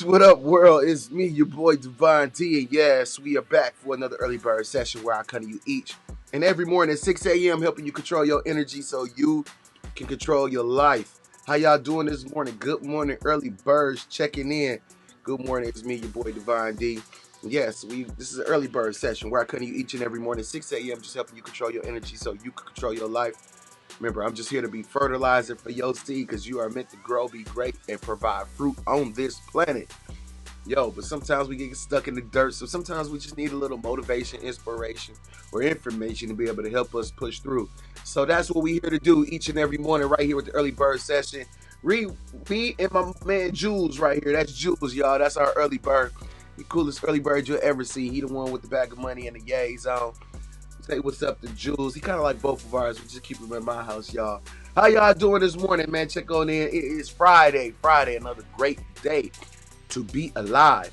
what up, world? It's me, your boy Divine D, and yes, we are back for another early bird session where I come to you each and every morning at 6 a.m. helping you control your energy so you can control your life. How y'all doing this morning? Good morning, early birds checking in. Good morning, it's me, your boy Divine D. Yes, this is an early bird session where I come to you each and every morning at 6 a.m. just helping you control your energy so you can control your life. Remember, I'm just here to be fertilizer for your seed because you are meant to grow, be great, and provide fruit on this planet. Yo, but sometimes we get stuck in the dirt, so sometimes we just need a little motivation, inspiration, or information to be able to help us push through. So that's what we're here to do each and every morning right here with the early bird session. Me and my man Jules right here. That's Jules, y'all. That's our early bird. The coolest early bird you'll ever see. He the one with the bag of money and the yay zone. Say what's up to Jules. He kind of like both of ours. We just keep him in my house, y'all. How y'all doing this morning, man? Check on in. It is Friday. Another great day to be alive.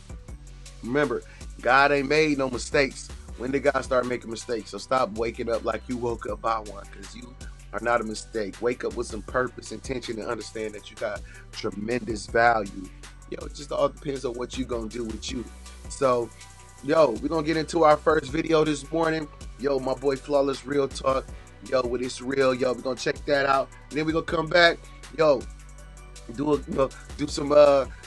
Remember, God ain't made no mistakes. When did God start making mistakes? So stop waking up like you woke up by one, because you are not a mistake. Wake up with some purpose, intention, and understand that you got tremendous value. Yo, it just all depends on what you gonna do with you. So, yo, we're gonna get into our first video this morning. Yo, my boy Flawless Real Talk. Yo, with It's Real. Yo, we're gonna check that out. And then we're gonna come back. Yo, do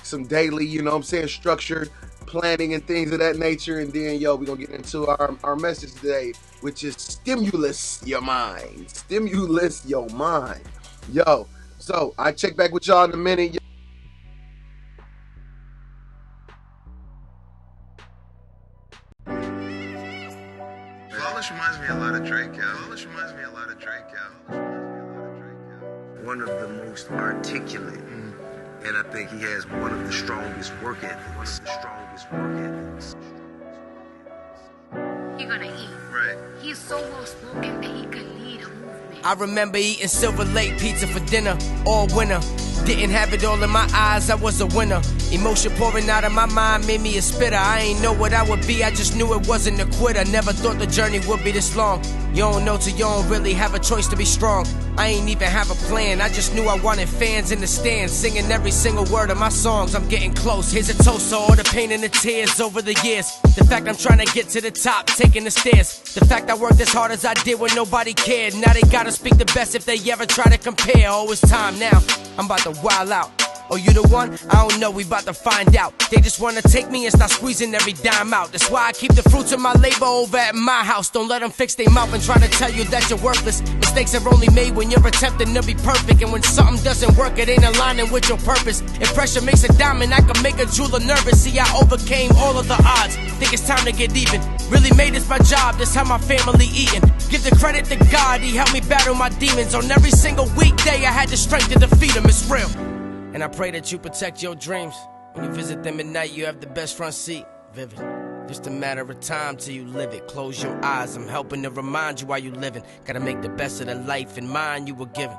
some daily, you know what I'm saying, structured planning and things of that nature. And then, yo, we're gonna get into our message today, which is stimulus your mind. Stimulus your mind. Yo, so I check back with y'all in a minute. Flawless reminds me a lot of Drake, yo. One of the most articulate, and I think he has one of the strongest work ethics. He gonna eat. Right. He's so well spoken that he could lead a movement. I remember eating Silver Lake pizza for dinner all winter. Didn't have it all in my eyes, I was a winner. Emotion pouring out of my mind made me a spitter. I ain't know what I would be, I just knew it wasn't a quitter. Never thought the journey would be this long. You don't know till you don't really have a choice to be strong. I ain't even have a plan, I just knew I wanted fans in the stands, singing every single word of my songs. I'm getting close, here's a toast to all the pain and the tears over the years. The fact I'm trying to get to the top, taking the stairs. The fact I worked as hard as I did when nobody cared. Now they gotta speak the best if they ever try to compare. Oh, it's time now, I'm about to wild out. Oh, you the one? I don't know, we about to find out. They just wanna take me and start squeezing every dime out. That's why I keep the fruits of my labor over at my house. Don't let them fix their mouth and try to tell you that you're worthless. Mistakes are only made when you're attempting to be perfect. And when something doesn't work, it ain't aligning with your purpose. If pressure makes a diamond, I can make a jeweler nervous. See, I overcame all of the odds. Think it's time to get even. Really made this my job, this how my family eating. Give the credit to God, he helped me battle my demons. On every single weekday, I had the strength to defeat them, it's real. And I pray that you protect your dreams. When you visit them at night, you have the best front seat. Vivid. Just a matter of time till you live it. Close your eyes, I'm helping to remind you why you living. Gotta make the best of the life and mind you were given.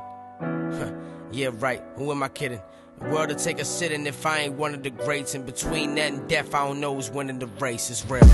Yeah, right, who am I kidding? The world will take a sitting if I ain't one of the greats. In between that and death, I don't know who's winning the race. It's real.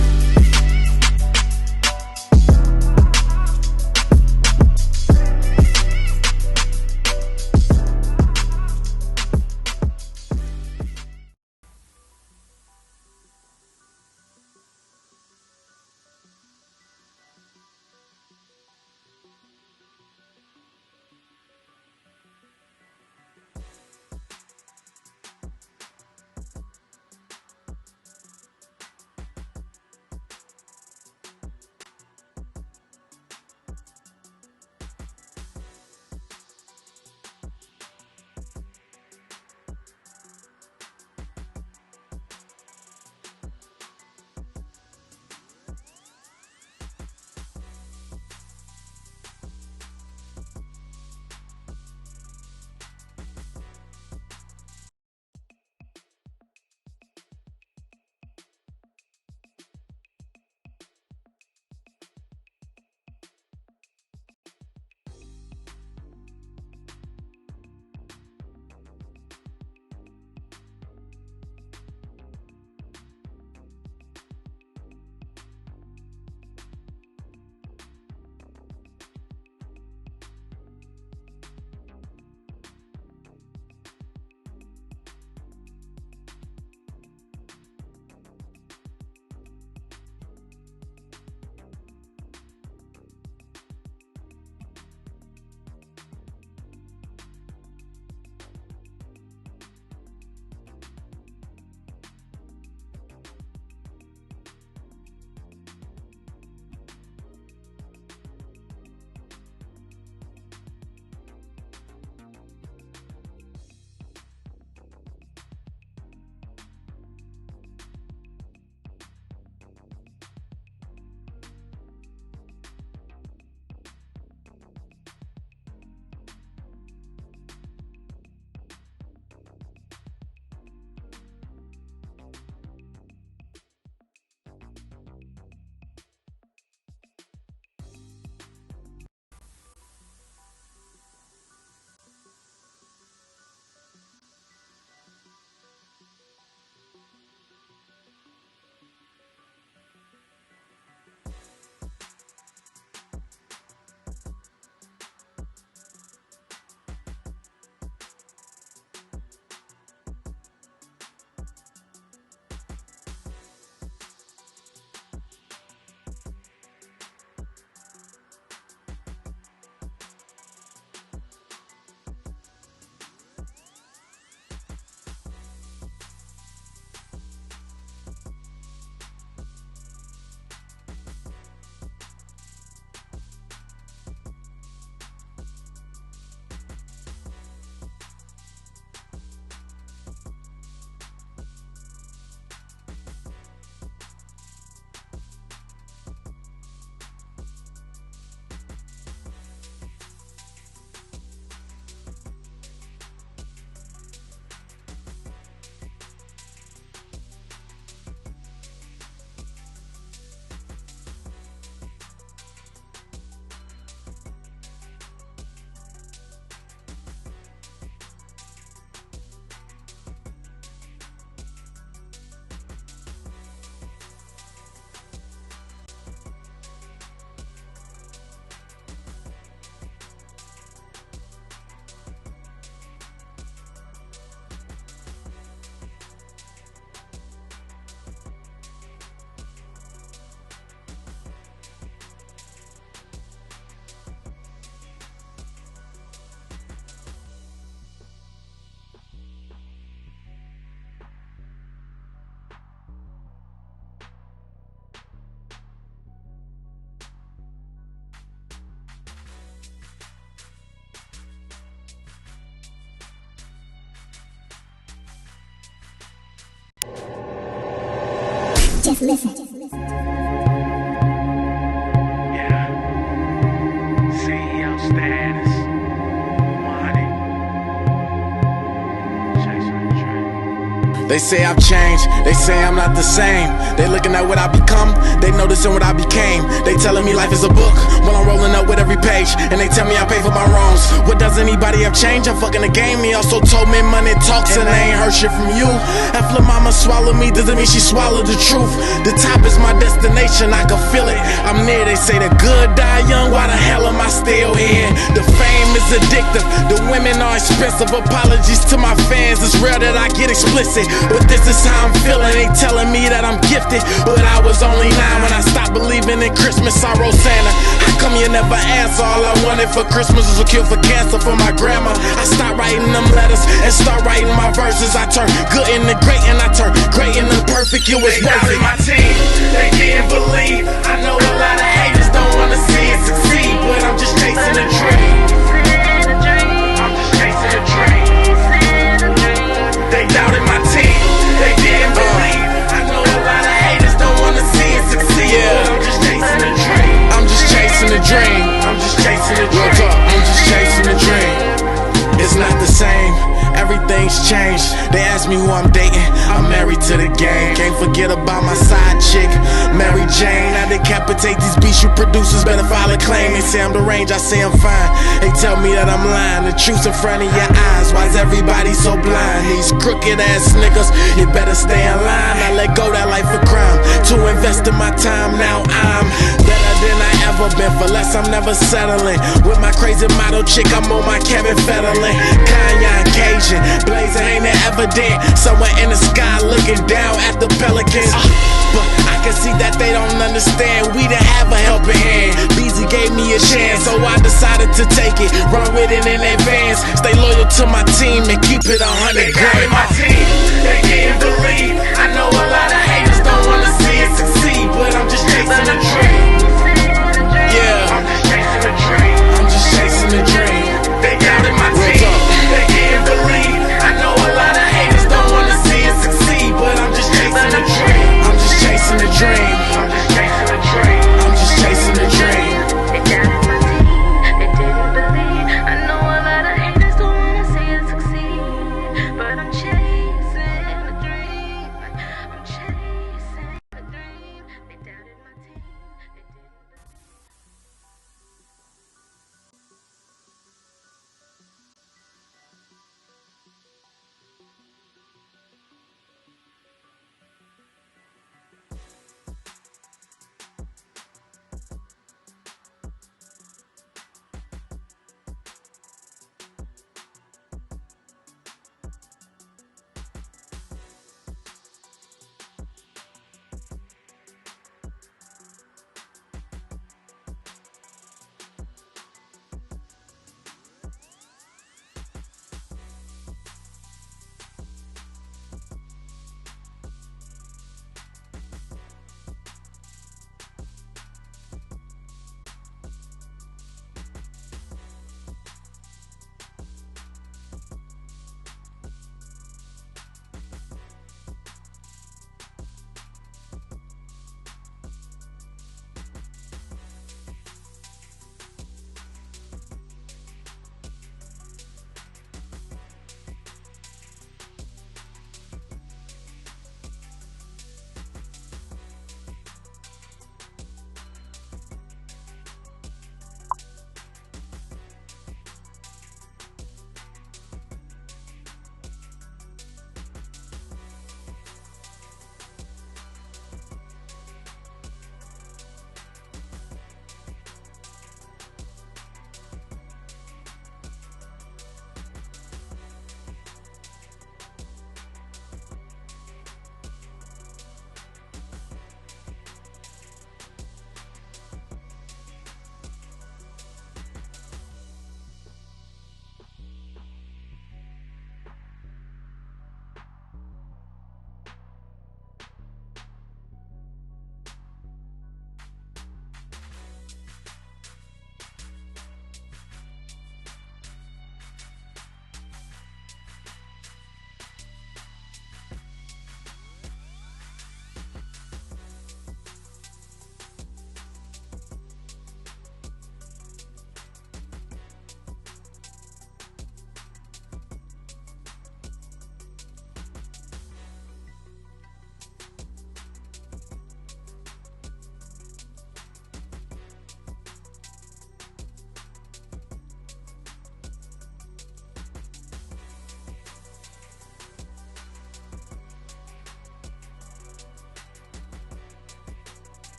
Just listen. Yeah. CEO status. Money. Chasing the dream. They say I've changed, they say I'm not the same. They looking at what I become, they noticing what I became. They telling me life is a book, while I'm rolling up with every page. And they tell me I pay for my wrongs. What does anybody have changed? I'm fucking the game. He also told me money talks and I ain't heard shit from you. If Lil' mama swallowed me, doesn't mean she swallowed the truth. The top is my destination, I can feel it. I'm near, they say the good die young, why the hell am I still here? The fame is addictive, the women are expensive. Apologies to my fans, it's rare that I get explicit, but this is how I'm feeling. They telling me that I'm gifted, but I was only 9 when I stopped believing in Christmas. I wrote Santa, how come you never answer? All I wanted for Christmas was a cure for cancer for my grandma. I stopped writing them letters and start writing my verses. I turned good into great and I turned great into perfect. It was worth it. My team, they didn't believe. I know a lot of haters don't wanna see it succeed, but I'm just chasing a dream. I'm just chasing a dream. They doubted my team, they didn't believe. I know a lot of haters don't wanna see it succeed, but I'm just chasing a dream. I'm just chasing a dream. I'm just chasing a dream. I'm just chasing a dream. It's not the same, everything's changed. They ask me who I'm dating, I'm married to the game. Can't forget about my side chick, Mary Jane. I decapitate these beats you producers, better file a claim. They say I'm deranged, I say I'm fine. They tell me that I'm lying, the truth's in front of your eyes. Why's everybody so blind? These crooked ass niggas, you better stay in line. I let go that life of crime to invest in my time. Now I'm better than I ever been, for less I'm never settling. With my crazy model chick, I'm on my Kevin Federline. Kanye Cajun, blazing ain't it evident. Somewhere in the sky looking down at the pelicans. But I can see that they don't understand. We didn't have a helping hand. Beezy gave me a chance, so I decided to take it. Run with it in advance. Stay loyal to my team and keep it 100 grand. My team, they didn't believe. I know a lot of haters don't wanna see it succeed, but I'm just chasing a dream. Yeah, I'm just chasing a dream. I'm just chasing a dream. They doubted my team, they didn't believe. I know a lot of haters don't wanna see it succeed, but I'm just chasing a dream. I'm just chasing a dream. I'm just chasing a dream. I'm just chasing a dream. They doubted my team, they didn't believe. I know a lot of haters don't wanna see it succeed, but I'm chasing a dream.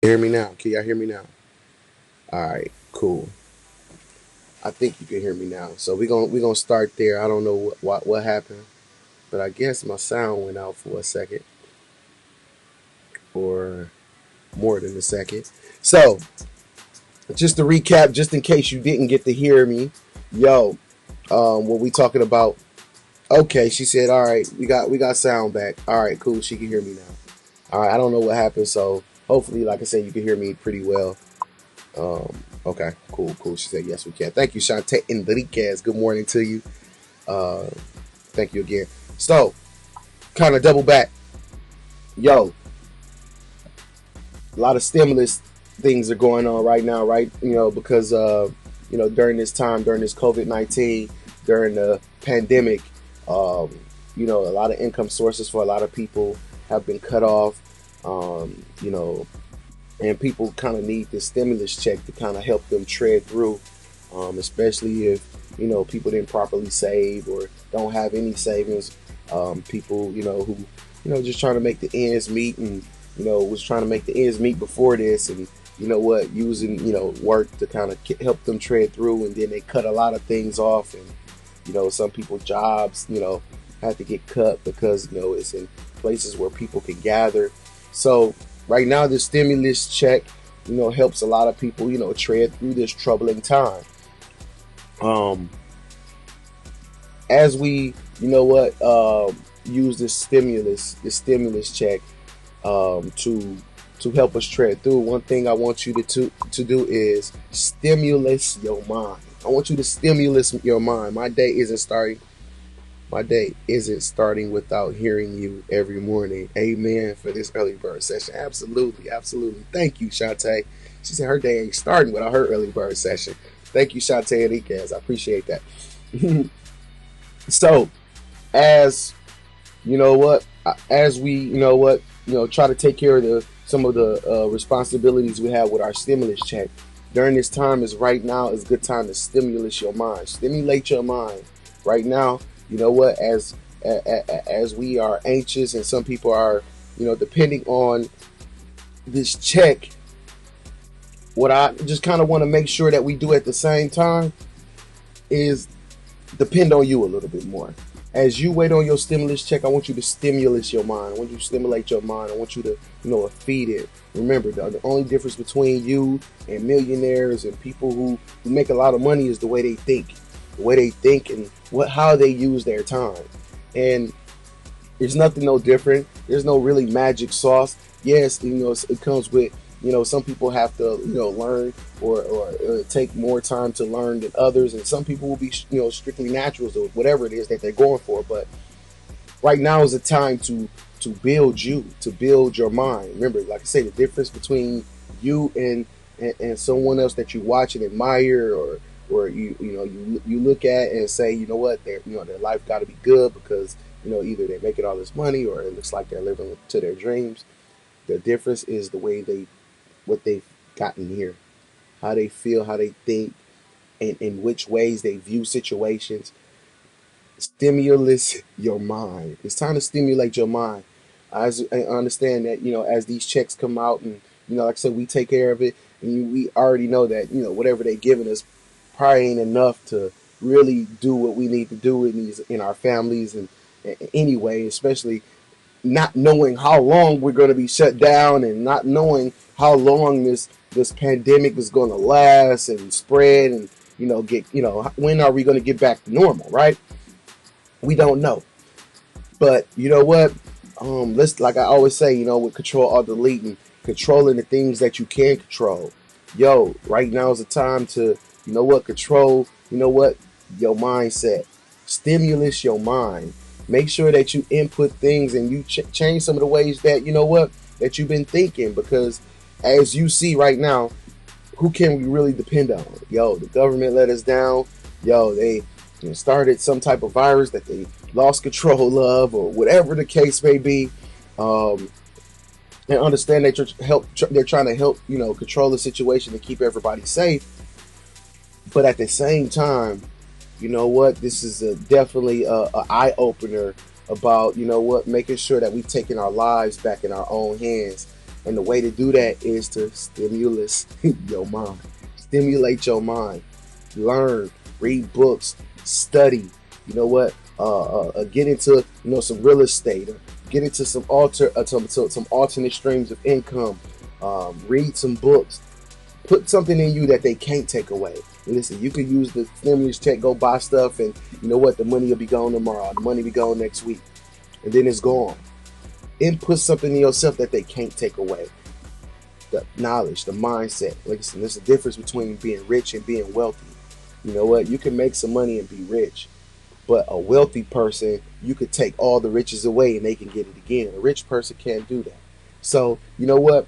Hear me now? Can y'all hear me now? All right, cool. I think you can hear me now. So we're gonna start there. I don't know what happened, but I guess my sound went out for a second or more than a second. So just to recap, just in case you didn't get to hear me, yo, what we talking about? Okay, she said, all right, we got sound back. All right, cool. She can hear me now. All right, I don't know what happened, so hopefully, like I said, you can hear me pretty well. Okay, cool. She said, yes, we can. Thank you, Shantae Enriquez. Good morning to you. Uh, thank you again. So, kind of double back. Yo, a lot of stimulus things are going on right now, right? Because, during this time, during this COVID-19, during the pandemic, a lot of income sources for a lot of people have been cut off. And people kind of need this stimulus check to kind of help them tread through, especially if people didn't properly save or don't have any savings. People who just trying to make the ends meet and was trying to make the ends meet before this, and using work to kind of help them tread through, and then they cut a lot of things off, and some people's jobs had to get cut because it's in places where people can gather. So right now, the stimulus check, helps a lot of people, tread through this troubling time. As we, use this stimulus check, to help us tread through. One thing I want you to do is stimulate your mind. I want you to stimulate your mind. My day isn't starting without hearing you every morning. Amen for this early bird session. Absolutely. Thank you, Shantae. She said her day ain't starting without her early bird session. Thank you, Shantae Enriquez. I appreciate that. So, as we try to take care of some of the responsibilities we have with our stimulus check during this time, is right now is a good time to stimulate your mind right now. As we are anxious and some people are depending on this check, what I just kind of want to make sure that we do at the same time is depend on you a little bit more. As you wait on your stimulus check, I want you to stimulate your mind. I want you to stimulate your mind. I want you to, feed it. Remember, the only difference between you and millionaires and people who make a lot of money is the way they think. The way they think and how they use their time. And there's nothing no different. There's no really magic sauce. Yes, it comes with, some people have to, learn or take more time to learn than others. And some people will be, strictly naturals or whatever it is that they're going for. But right now is the time to build you, to build your mind. Remember, like I say, the difference between you and someone else that you watch and admire, or you look at and say, their life got to be good because either they're making all this money or it looks like they're living to their dreams. The difference is the way what they've gotten here, how they feel, how they think, and in which ways they view situations. Stimulate your mind. It's time to stimulate your mind. I understand that as these checks come out, and like I said, we take care of it, and we already know that whatever they're giving us probably ain't enough to really do what we need to do in our families, and anyway, especially not knowing how long we're going to be shut down, and not knowing how long this pandemic is going to last and spread, and when are we going to get back to normal, right? We don't know. But you know what? Let's, like I always say, with control or deleting, controlling the things that you can control. Yo, right now is the time to, control, your mindset. Stimulate your mind. Make sure that you input things and you change some of the ways that, that you've been thinking. Because as you see right now, who can we really depend on? Yo, the government let us down. Yo, they started some type of virus that they lost control of, or whatever the case may be. And understand that they're trying to help, control the situation and keep everybody safe. But at the same time, this is definitely a eye opener about, making sure that we've taken our lives back in our own hands And the way to do that is to stimulate your mind. Stimulate your mind. Learn, read books, study. You know what? Get into some real estate. Get into some some alternate streams of income. Read some books. Put something in you that they can't take away. Listen, you can use the stimulus check, go buy stuff, and you know what? The money will be gone tomorrow. The money will be gone next week, and then it's gone. Input something in yourself that they can't take away. The knowledge, the mindset. Listen, there's a difference between being rich and being wealthy. You know what? You can make some money and be rich, but a wealthy person, you could take all the riches away and they can get it again. A rich person can't do that. So, you know what?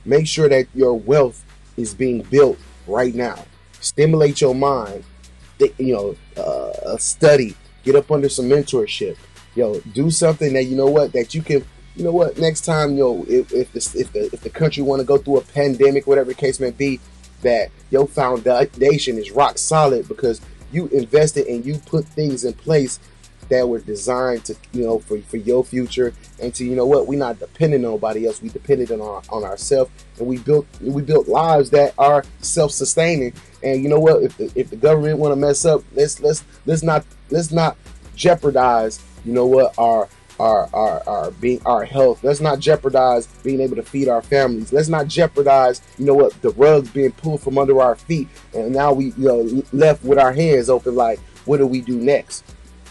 Make sure that your wealth is being built right now. Stimulate your mind. Study. Get up under some mentorship. Do something that that you can. Next time, if the country want to go through a pandemic, whatever the case may be, that your foundation is rock solid because you invested and you put things in place that were designed to, for your future, and to, we're not dependent on nobody else. We depended on ourselves, and we built lives that are self-sustaining. And you know what? If the government want to mess up, let's not jeopardize, our health. Let's not jeopardize being able to feed our families. Let's not jeopardize, the rugs being pulled from under our feet, and now we, left with our hands open. Like, what do we do next?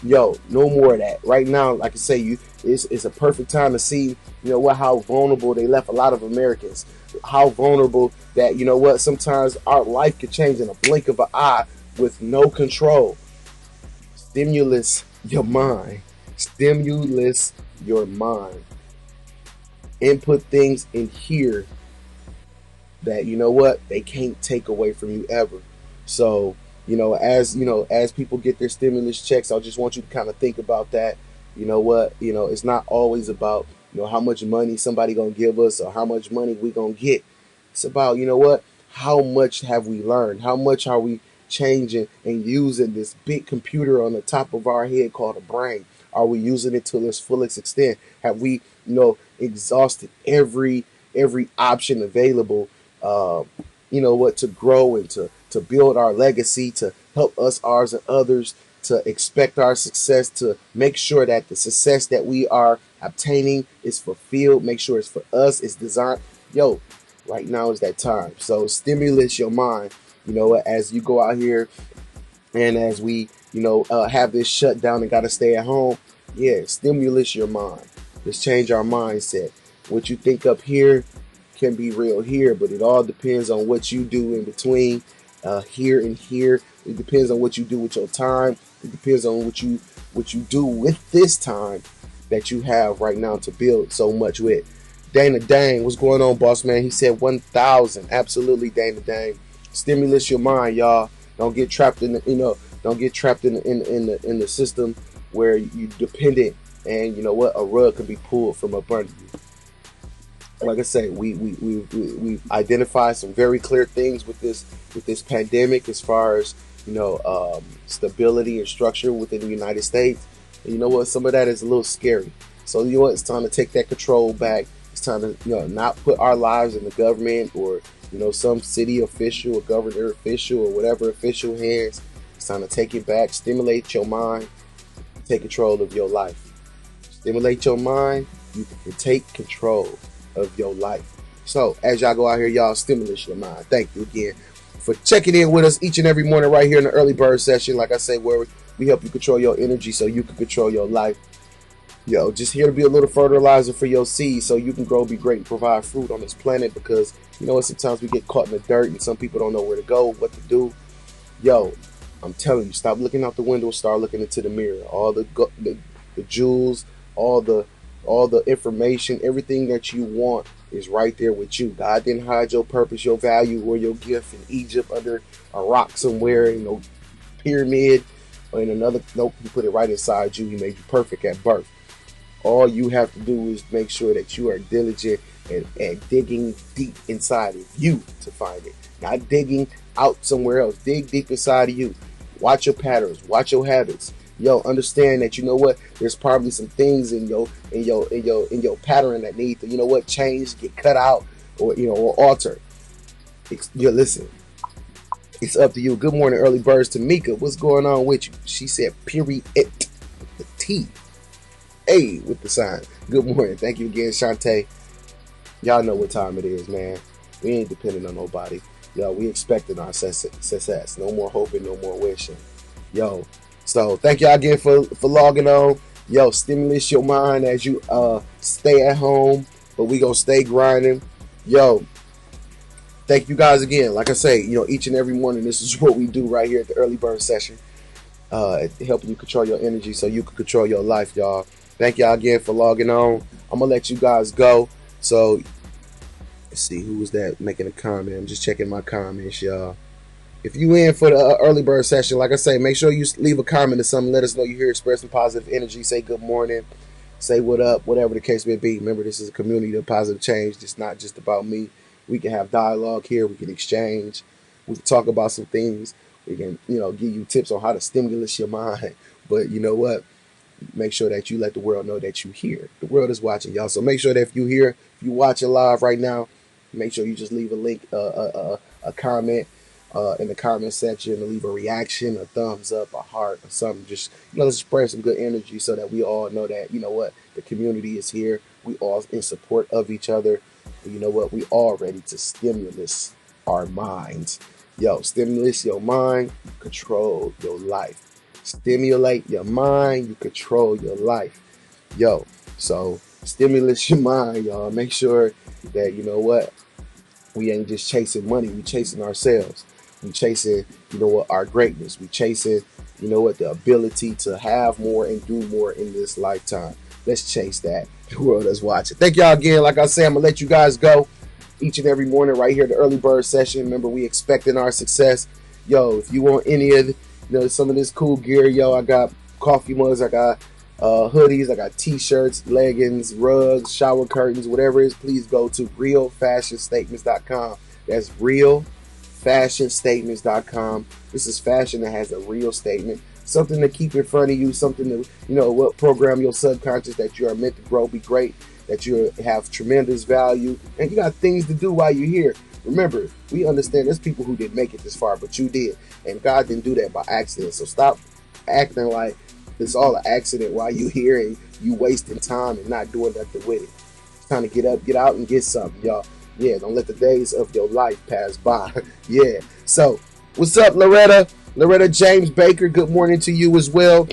No more of that. Right now, like I say, it's a perfect time to see, how vulnerable they left a lot of Americans. How vulnerable that, sometimes our life could change in a blink of an eye with no control. Stimulus your mind. Stimulus your mind. Input things in here that, they can't take away from you ever. So, as people get their stimulus checks, I just want you to kind of think about that. It's not always about, how much money somebody gonna give us or how much money we gonna get. It's about, how much have we learned? How much are we changing and using this big computer on the top of our head called a brain? Are we using it to its fullest extent? Have we, exhausted every option available, to grow and to build our legacy, to help us, ours, and others, to expect our success, to make sure that the success that we are obtaining is fulfilled, make sure it's for us, it's designed. Right now is that time. So stimulate your mind, as you go out here and as we, have this shutdown and got to stay at home. Yeah, stimulate your mind. Let's change our mindset. What you think up here can be real here, but it all depends on what you do in between here and here. It depends on what you do with your time. It depends on what you do with this time that you have right now to build so much with. Dana Dang, what's going on, boss man? He said 1,000. Absolutely, Dana Dang. Stimulate your mind, y'all. Don't get trapped in the in the system where you dependent, and a rug can be pulled from up under you. Like I say, we've identified some very clear things with this pandemic as far as stability and structure within the United States. And some of that is a little scary. So it's time to take that control back. It's time to not put our lives in the government or some city official or governor official or whatever official hands. It's time to take it back. Stimulate your mind. Take control of your life. Stimulate your mind. You can take control of your life. So as y'all go out here, y'all stimulate your mind. Thank you again for checking in with us each and every morning right here in the early bird session. Like I say, where we help you control your energy so you can control your life. Just here to be a little fertilizer for your seeds so you can grow, be great, and provide fruit on this planet, because sometimes we get caught in the dirt and some people don't know where to go, what to do. I'm telling you, stop looking out the window, start looking into the mirror. All the jewels, all the information, everything that you want is right there with you. God didn't hide your purpose, your value, or your gift in Egypt under a rock somewhere, pyramid, or in another. Nope, He put it right inside you. He made you perfect at birth. All you have to do is make sure that you are diligent and digging deep inside of you to find it. Not digging out somewhere else. Dig deep inside of you. Watch your patterns. Watch your habits. Yo, understand that, you know what, there's probably some things in your pattern that need to, you know what, change, get cut out, or or alter. Listen, it's up to you. Good morning, early birds. Tamika, what's going on with you? She said period with the T. A with the sign. Good morning. Thank you again, Shantae. Y'all know what time it is, man. We ain't depending on nobody. Yo, we expecting our success. No more hoping, no more wishing. Yo, so thank y'all again for logging on. Yo, stimulate your mind as you stay at home, but we gonna stay grinding. Yo, thank you guys again. Like I say, each and every morning, this is what we do right here at the early bird session. Helping you control your energy so you can control your life, y'all. Thank y'all again for logging on. I'm gonna let you guys go. So let's see, who was that making a comment? I'm just checking my comments, y'all. If you in for the early bird session, like I say, make sure you leave a comment or something. Let us know you're here, express some positive energy. Say good morning, say what up, whatever the case may be. Remember, this is a community of positive change. It's not just about me. We can have dialogue here. We can exchange. We can talk about some things. We can, give you tips on how to stimulate your mind. But you know what? Make sure that you let the world know that you're here. The world is watching, y'all. So make sure that if you're here, if you're watching live right now, make sure you just leave a link, a comment in the comment section, leave a reaction, a thumbs up, a heart, or something. Just let's spread some good energy so that we all know that the community is here. We all in support of each other. And you know what? We all ready to stimulate our minds. Yo, stimulate your mind, control your life. Stimulate your mind, you control your life. Yo, so stimulate your mind, y'all. Make sure that we ain't just chasing money, we chasing ourselves. We chasing, our greatness. We chasing, the ability to have more and do more in this lifetime. Let's chase that. The world is watching. Thank y'all again. Like I said, I'm gonna let you guys go each and every morning right here at the early bird session. Remember, we expecting our success. Yo, if you want any of some of this cool gear, yo, I got coffee mugs, I got hoodies, I got t-shirts, leggings, rugs, shower curtains, whatever it is, please go to realfashionstatements.com. That's realfashionstatements.com. This is fashion that has a real statement, something to keep in front of you, something to what program your subconscious that you are meant to grow, be great, that you have tremendous value, and you got things to do while you're here. Remember, we understand there's people who didn't make it this far, but you did. And God didn't do that by accident. So stop acting like it's all an accident while you're here and you wasting time and not doing nothing with it. It's time to get up, get out, and get something, y'all. Yeah, don't let the days of your life pass by. Yeah. So, what's up, Loretta? Loretta James Baker, good morning to you as well.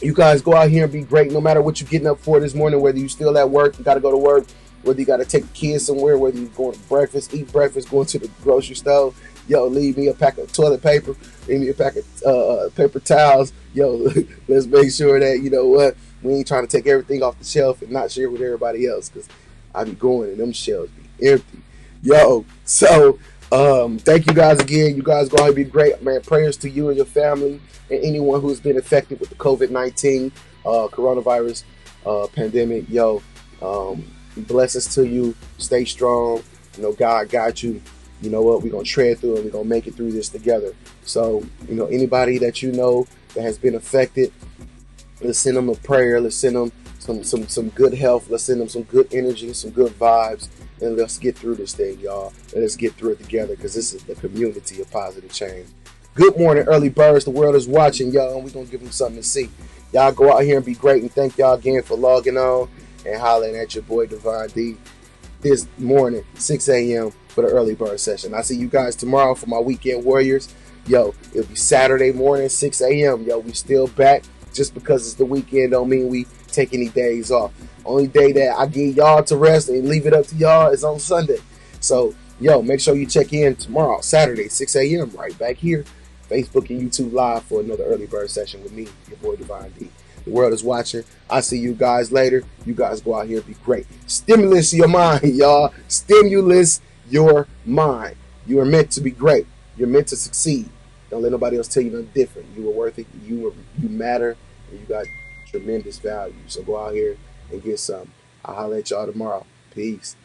You guys go out here and be great no matter what you're getting up for this morning, whether you're still at work, you got to go to work, whether you got to take the kids somewhere, whether you're going to breakfast, eat breakfast, going to the grocery store. Yo, leave me a pack of toilet paper, leave me a pack of paper towels. Yo, let's make sure that, we ain't trying to take everything off the shelf and not share with everybody else, because I be going and them shelves be empty. Yo, so thank you guys again. You guys go ahead and be great, man. Prayers to you and your family and anyone who's been affected with the COVID-19 coronavirus pandemic. Yo, blessings to you. Stay strong. God got you. You know what? We're going to tread through and we're going to make it through this together. So, anybody that that has been affected, let's send them a prayer. Let's send them some good health. Let's send them some good energy, some good vibes. And let's get through this thing, y'all. And let's get through it together, because this is the community of positive change. Good morning, early birds. The world is watching, y'all. And we're going to give them something to see. Y'all go out here and be great. And thank y'all again for logging on and hollering at your boy, Divine D, this morning, 6 a.m. for the early bird session. I'll see you guys tomorrow for my weekend warriors. Yo, it'll be Saturday morning, 6 a.m. Yo, we still back. Just because it's the weekend don't mean we take any days off. Only day that I get y'all to rest and leave it up to y'all is on Sunday. So, yo, make sure you check in tomorrow, Saturday, 6 a.m. right back here, Facebook and YouTube Live for another early bird session with me, your boy Divine D. The world is watching. I'll see you guys later. You guys go out here and be great. Stimulus your mind, y'all. Stimulus your mind. You are meant to be great. You're meant to succeed. Don't let nobody else tell you nothing different. You are worth it. You matter. And you got tremendous value. So go out here and get some. I'll holler at y'all tomorrow. Peace.